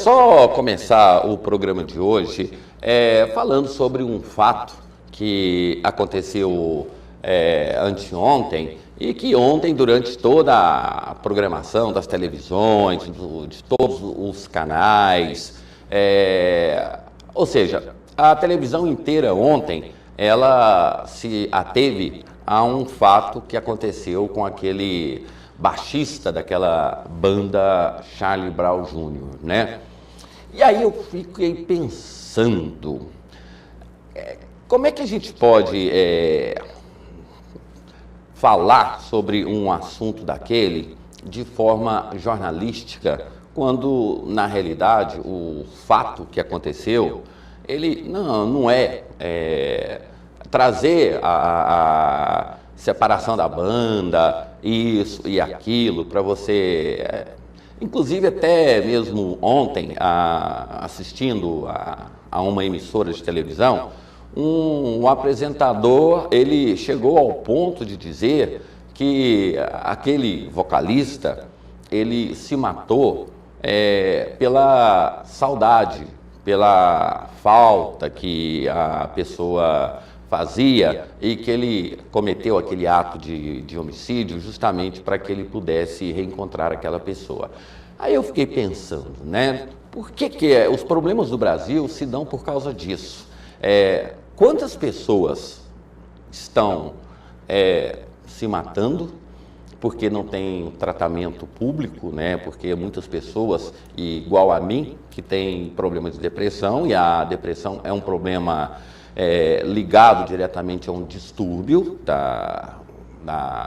só começar o programa de hoje falando sobre um fato que aconteceu anteontem e que ontem, durante toda a programação das televisões, de todos os canais, ou seja, a televisão inteira ontem, ela se ateve a um fato que aconteceu com aquele baixista daquela banda Charlie Brown Jr., né? E aí eu fiquei pensando, como é que a gente pode falar sobre um assunto daquele de forma jornalística, quando, na realidade, o fato que aconteceu, ele não é trazer a separação da banda, isso e aquilo, para você... Inclusive, até mesmo ontem, assistindo a uma emissora de televisão, um apresentador, ele chegou ao ponto de dizer que aquele vocalista, ele se matou pela saudade, pela falta que a pessoa fazia e que ele cometeu aquele ato de homicídio justamente para que ele pudesse reencontrar aquela pessoa. Aí eu fiquei pensando, né? Por que os problemas do Brasil se dão por causa disso? Quantas pessoas estão se matando porque não tem tratamento público, né? Porque muitas pessoas, igual a mim, que tem problema de depressão, e a depressão é um problema ligado diretamente a um distúrbio da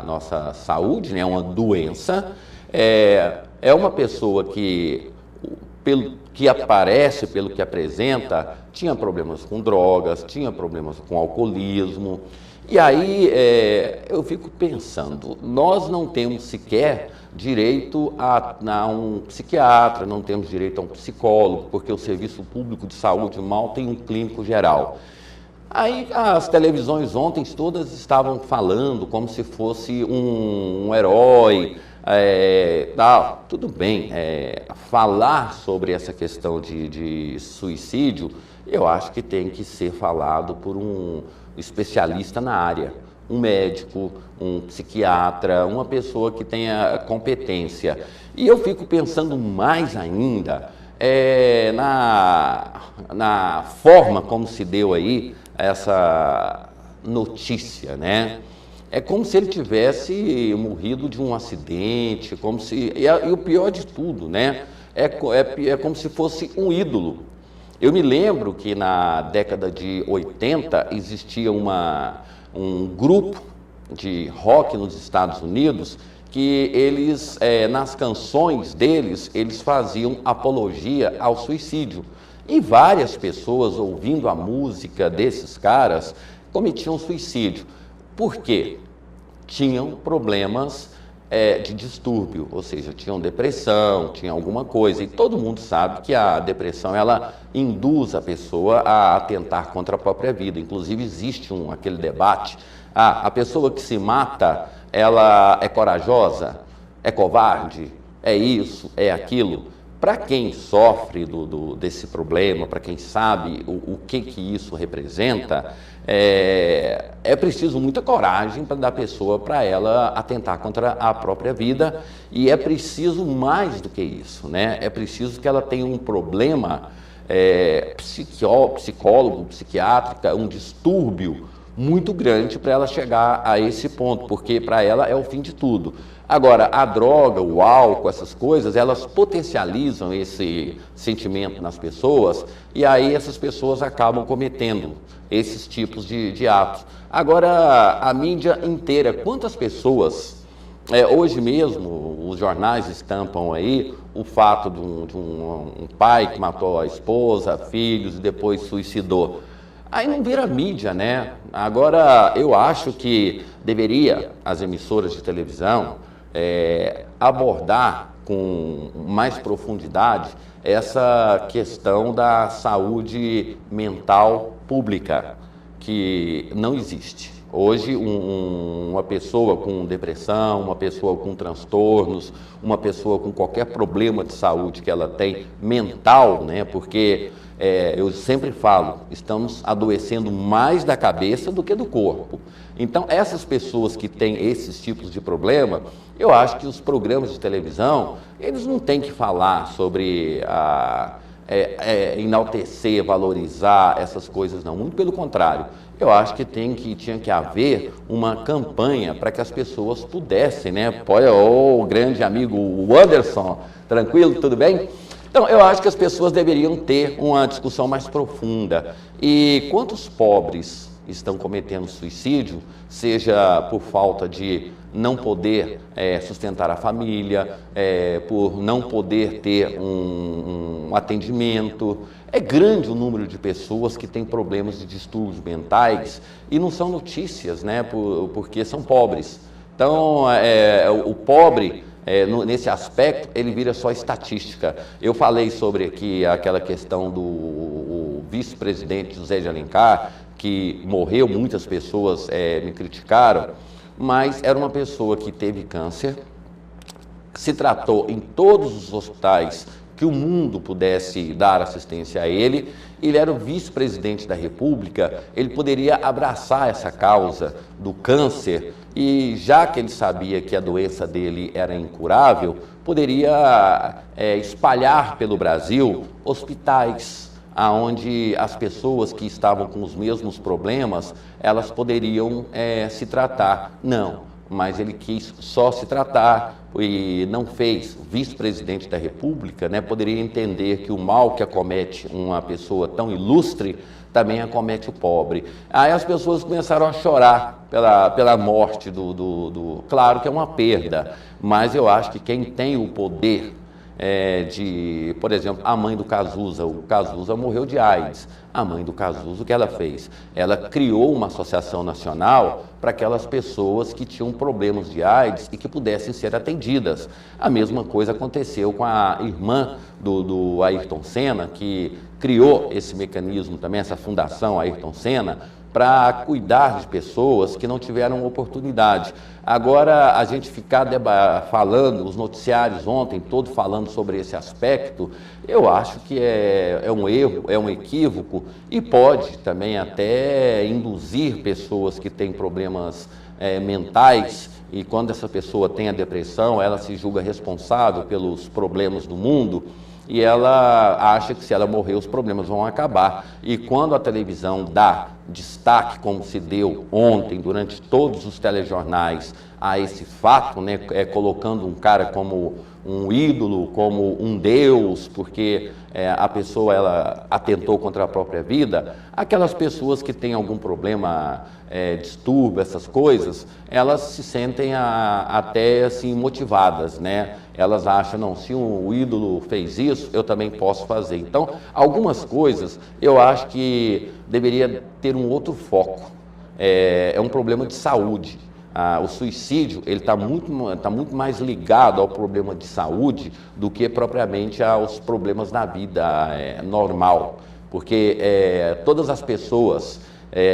nossa saúde, né? É uma doença. É uma pessoa que, pelo que aparece, pelo que apresenta, tinha problemas com drogas, tinha problemas com alcoolismo. E aí eu fico pensando, nós não temos sequer direito a um psiquiatra, não temos direito a um psicólogo, porque o Serviço Público de Saúde mal tem um clínico geral. Aí as televisões ontem todas estavam falando como se fosse um herói, tal. Tudo bem, falar sobre essa questão de suicídio, eu acho que tem que ser falado por um especialista na área, um médico, um psiquiatra, uma pessoa que tenha competência. E eu fico pensando mais ainda na forma como se deu aí essa notícia, né? É como se ele tivesse morrido de um acidente, como se... E o pior de tudo, né? É como se fosse um ídolo. Eu me lembro que na década de 80 existia um grupo de rock nos Estados Unidos que eles, nas canções deles, eles faziam apologia ao suicídio. E várias pessoas, ouvindo a música desses caras, cometiam suicídio. Por quê? Tinham problemas de distúrbio, ou seja, tinham depressão, tinham alguma coisa. E todo mundo sabe que a depressão, ela induz a pessoa a atentar contra a própria vida. Inclusive, existe aquele debate, a pessoa que se mata, ela é corajosa, é covarde, é isso, é aquilo. Para quem sofre desse problema, para quem sabe o que isso representa, é preciso muita coragem da pessoa para ela atentar contra a própria vida, e é preciso mais do que isso, né? É preciso que ela tenha um problema psicólogo, psiquiátrica, um distúrbio muito grande para ela chegar a esse ponto, porque para ela é o fim de tudo. Agora, a droga, o álcool, essas coisas, elas potencializam esse sentimento nas pessoas, e aí essas pessoas acabam cometendo esses tipos de atos. Agora, a mídia inteira, quantas pessoas, hoje mesmo, os jornais estampam aí o fato de um pai que matou a esposa, filhos e depois suicidou. Aí não vira mídia, né? Agora, eu acho que deveria as emissoras de televisão abordar com mais profundidade essa questão da saúde mental pública, que não existe. Hoje, uma pessoa com depressão, uma pessoa com transtornos, uma pessoa com qualquer problema de saúde que ela tem, mental, né? Porque eu sempre falo, estamos adoecendo mais da cabeça do que do corpo. Então, essas pessoas que têm esses tipos de problema, eu acho que os programas de televisão, eles não têm que falar sobre enaltecer, valorizar essas coisas, não. Muito pelo contrário. Eu acho que tinha que haver uma campanha para que as pessoas pudessem, né? O grande amigo Anderson, tranquilo, tudo bem? Então, eu acho que as pessoas deveriam ter uma discussão mais profunda. E quantos pobres estão cometendo suicídio, seja por falta de não poder sustentar a família, por não poder ter um atendimento. É grande o número de pessoas que têm problemas de distúrbios mentais e não são notícias, né, porque são pobres. Então, o pobre, nesse aspecto, ele vira só estatística. Eu falei sobre aqui aquela questão do vice-presidente José de Alencar, que morreu, muitas pessoas me criticaram, mas era uma pessoa que teve câncer, se tratou em todos os hospitais que o mundo pudesse dar assistência a ele. Ele era o vice-presidente da República, ele poderia abraçar essa causa do câncer e, já que ele sabia que a doença dele era incurável, poderia espalhar pelo Brasil hospitais aonde as pessoas que estavam com os mesmos problemas, elas poderiam se tratar. Não, mas ele quis só se tratar e não fez. O vice-presidente da República, né, poderia entender que o mal que acomete uma pessoa tão ilustre também acomete o pobre. Aí as pessoas começaram a chorar pela morte Claro que é uma perda, mas eu acho que quem tem o poder por exemplo, a mãe do Cazuza. O Cazuza morreu de AIDS. A mãe do Cazuza, o que ela fez? Ela criou uma associação nacional para aquelas pessoas que tinham problemas de AIDS e que pudessem ser atendidas. A mesma coisa aconteceu com a irmã do Ayrton Senna, que criou esse mecanismo também, essa fundação Ayrton Senna, para cuidar de pessoas que não tiveram oportunidade. Agora, a gente ficar falando, os noticiários ontem, todos falando sobre esse aspecto, eu acho que é um erro, é um equívoco e pode também até induzir pessoas que têm problemas mentais, e quando essa pessoa tem a depressão, ela se julga responsável pelos problemas do mundo, e ela acha que se ela morrer os problemas vão acabar. E quando a televisão dá destaque, como se deu ontem, durante todos os telejornais, a esse fato, né, colocando um cara como um ídolo, como um deus, porque a pessoa ela atentou contra a própria vida, aquelas pessoas que têm algum problema, distúrbio, essas coisas, elas se sentem até assim motivadas, né? Elas acham, não, se um ídolo fez isso, eu também posso fazer. Então, algumas coisas eu acho que deveria ter um outro foco. É um problema de saúde. O suicídio ele está muito mais ligado ao problema de saúde do que propriamente aos problemas da vida normal, porque todas as pessoas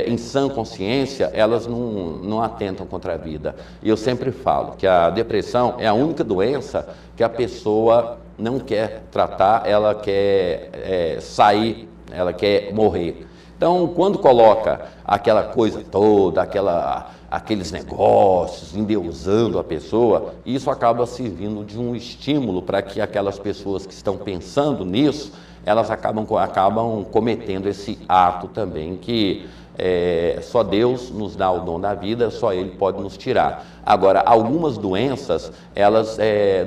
em sã consciência, elas não atentam contra a vida. E eu sempre falo que a depressão é a única doença que a pessoa não quer tratar, ela quer sair, ela quer morrer. Então, quando coloca aquela coisa toda, aqueles negócios, endeusando a pessoa, isso acaba servindo de um estímulo para que aquelas pessoas que estão pensando nisso, elas acabam cometendo esse ato também, que só Deus nos dá o dom da vida, só Ele pode nos tirar. Agora, algumas doenças, elas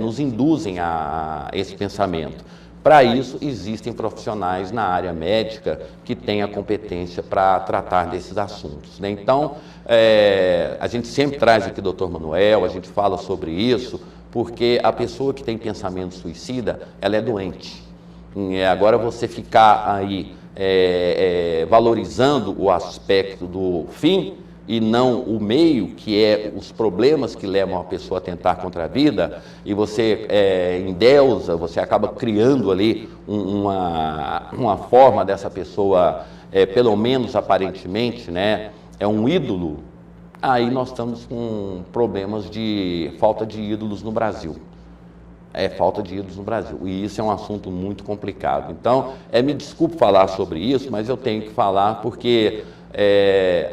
nos induzem a esse pensamento. Para isso, existem profissionais na área médica que têm a competência para tratar desses assuntos, né? Então, a gente sempre traz aqui o Dr. Manuel, a gente fala sobre isso, porque a pessoa que tem pensamento suicida, ela é doente. Agora, você ficar aí valorizando o aspecto do fim e não o meio, que é os problemas que levam a pessoa a tentar contra a vida, e você endeusa, você acaba criando ali uma forma dessa pessoa, pelo menos aparentemente, né, é um ídolo, aí nós estamos com problemas de falta de ídolos no Brasil. Falta de ídolos no Brasil. E isso é um assunto muito complicado. Então, me desculpe falar sobre isso, mas eu tenho que falar porque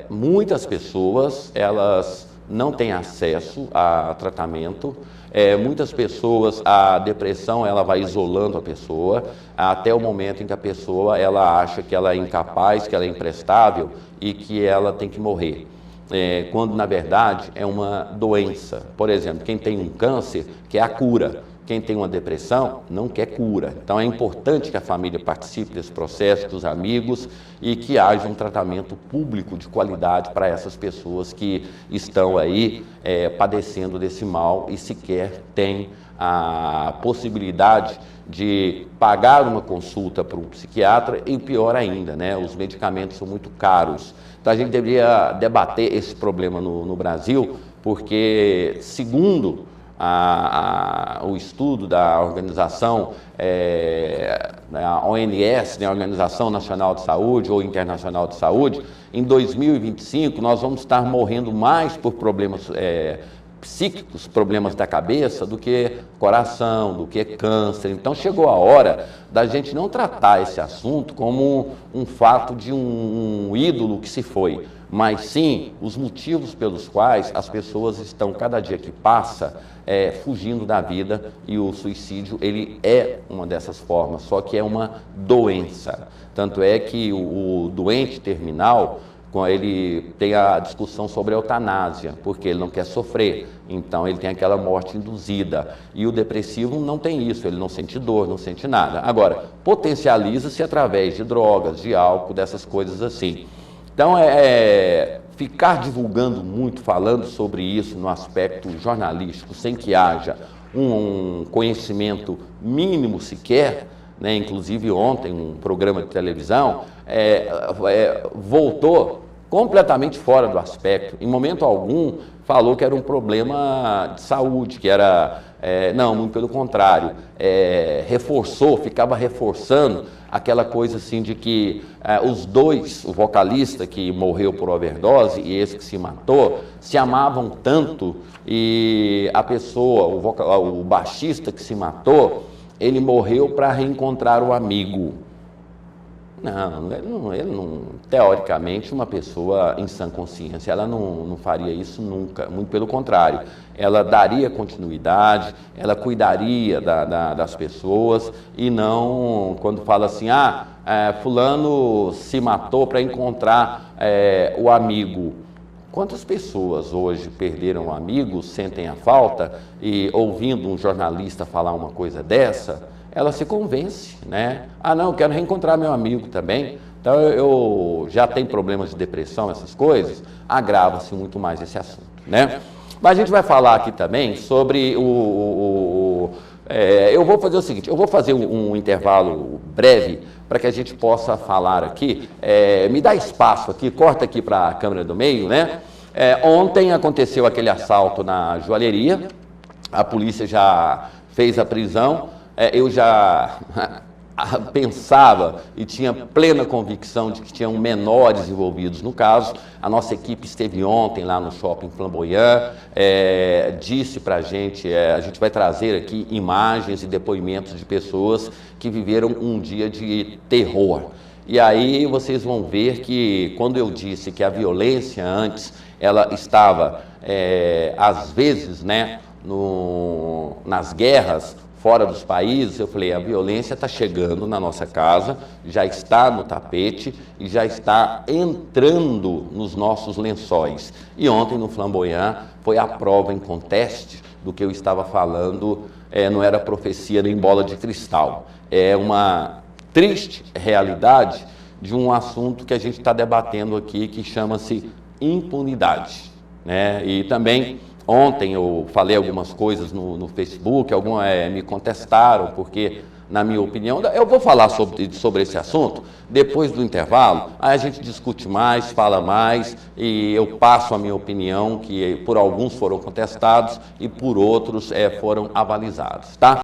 muitas pessoas, elas não têm acesso a tratamento. Muitas pessoas, a depressão, ela vai isolando a pessoa até o momento em que a pessoa, ela acha que ela é incapaz, que ela é imprestável e que ela tem que morrer. Quando, na verdade, é uma doença. Por exemplo, quem tem um câncer quer a cura. Quem tem uma depressão não quer cura. Então é importante que a família participe desse processo, dos amigos, e que haja um tratamento público de qualidade para essas pessoas que estão aí padecendo desse mal e sequer têm a possibilidade de pagar uma consulta para um psiquiatra e pior ainda, né? Os medicamentos são muito caros. Então a gente deveria debater esse problema no Brasil, porque segundo o estudo da organização, a ONS, né, a Organização Nacional de Saúde ou Internacional de Saúde, em 2025 nós vamos estar morrendo mais por problemas psíquicos, problemas da cabeça, do que coração, do que câncer. Então chegou a hora da gente não tratar esse assunto como um fato de um ídolo que se foi, mas sim os motivos pelos quais as pessoas estão, cada dia que passa, fugindo da vida, e o suicídio, ele é uma dessas formas, só que é uma doença. Tanto é que o doente terminal, ele tem a discussão sobre a eutanásia, porque ele não quer sofrer, então ele tem aquela morte induzida. E o depressivo não tem isso, ele não sente dor, não sente nada. Agora, potencializa-se através de drogas, de álcool, dessas coisas assim. Então, ficar divulgando muito, falando sobre isso no aspecto jornalístico, sem que haja um conhecimento mínimo sequer, né? Inclusive ontem um programa de televisão voltou completamente fora do aspecto. Em momento algum falou que era um problema de saúde, que era... não, muito pelo contrário, ficava reforçando aquela coisa assim de que os dois, o vocalista que morreu por overdose e esse que se matou, se amavam tanto, e a pessoa, o baixista que se matou, ele morreu para reencontrar o amigo. Não, ele não, teoricamente, uma pessoa em sã consciência, ela não faria isso nunca, muito pelo contrário, ela daria continuidade, ela cuidaria das pessoas, e não quando fala assim, fulano se matou para encontrar o amigo. Quantas pessoas hoje perderam amigos, sentem a falta, e ouvindo um jornalista falar uma coisa dessa, ela se convence, né? Não, eu quero reencontrar meu amigo também. Então eu já tenho problemas de depressão, essas coisas, agrava-se muito mais esse assunto, né? Mas a gente vai falar aqui também sobre eu vou fazer o seguinte, eu vou fazer um intervalo breve para que a gente possa falar aqui. Me dá espaço aqui, corta aqui para a câmera do meio, né? Ontem aconteceu aquele assalto na joalheria, a polícia já fez a prisão. Eu já pensava e tinha plena convicção de que tinham menores envolvidos no caso. A nossa equipe esteve ontem lá no Shopping Flamboyant, disse para a gente vai trazer aqui imagens e depoimentos de pessoas que viveram um dia de terror. E aí vocês vão ver que quando eu disse que a violência antes, ela estava, às vezes, né, nas guerras, fora dos países, eu falei, a violência está chegando na nossa casa, já está no tapete e já está entrando nos nossos lençóis. E ontem no Flamboyant foi a prova em conteste do que eu estava falando, não era profecia nem bola de cristal. É uma triste realidade de um assunto que a gente está debatendo aqui, que chama-se impunidade, né? E também... Ontem eu falei algumas coisas no Facebook, alguns me contestaram, porque, na minha opinião, eu vou falar sobre esse assunto depois do intervalo, aí a gente discute mais, fala mais, e eu passo a minha opinião, que por alguns foram contestados e por outros foram avalizados, tá?